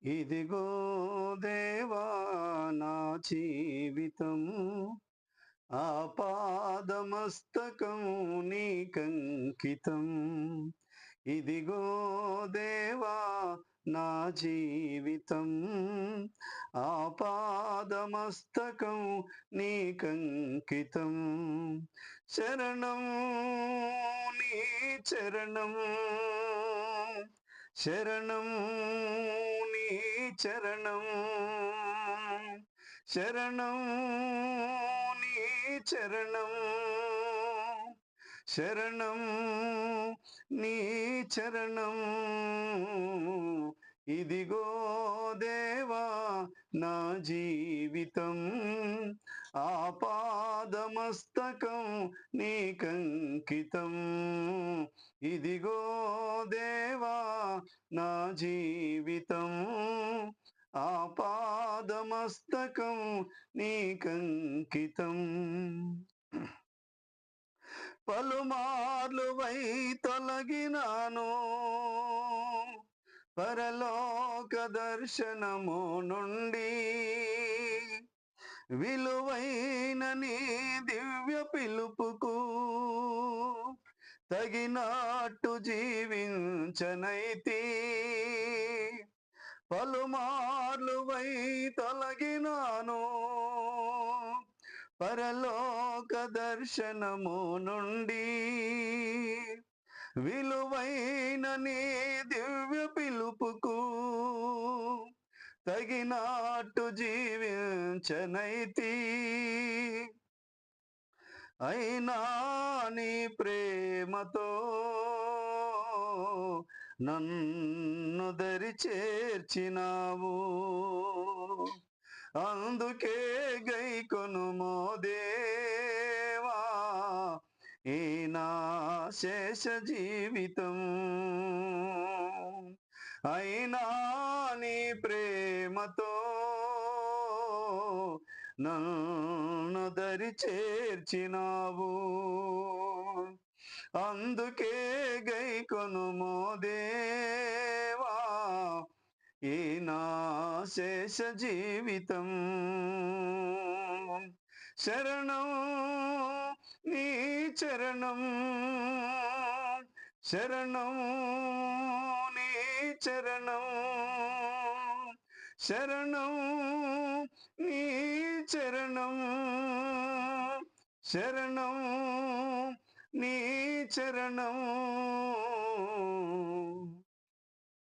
ఇదిగో దేవా నా జీవితం ఆపాదమస్తకం నీకంకితం. ఇదిగో దేవా నా జీవితం ఆపాదమస్తకం నీకంకితం. శరణం నీ చరణం, శరణం నీ చరణం, శరణం నీ చరణం, శరణం నీ చరణం. ఇదిగో దేవా నా జీవితం ఆపాదమస్తకం నీకంకితం. ఇదిగో దేవా నా జీవితం ఆపాదమస్తకం నీకంకితం. పలుమార్లు వై తొలగినాను పరలోక దర్శనము నుండి, విలువైన నీ దివ్య పిలుపుకు తగినట్టు జీవించనైతి. పలుమార్లు వై తొలగినాను పరలోక దర్శనము నుండి, విలువైన నీ దివ్య పిలుపుకు తగినట్టు జీవించనైతి. అయినా నీ ప్రేమతో నన్ను దరి చేర్చినావు, అందుకే గైకొనుమో దేవా ఈ నా శేష జీవితం. అయినా నీ ప్రేమతో నన్ను దరి చేర్చినావు, అందుకే గైకొనుమో దేవా ఈ నా శేష జీవితం. శరణం నీ చరణం, శరణం నీ చరణం, శరణం నీ చరణం, శరణం నీ చరణం.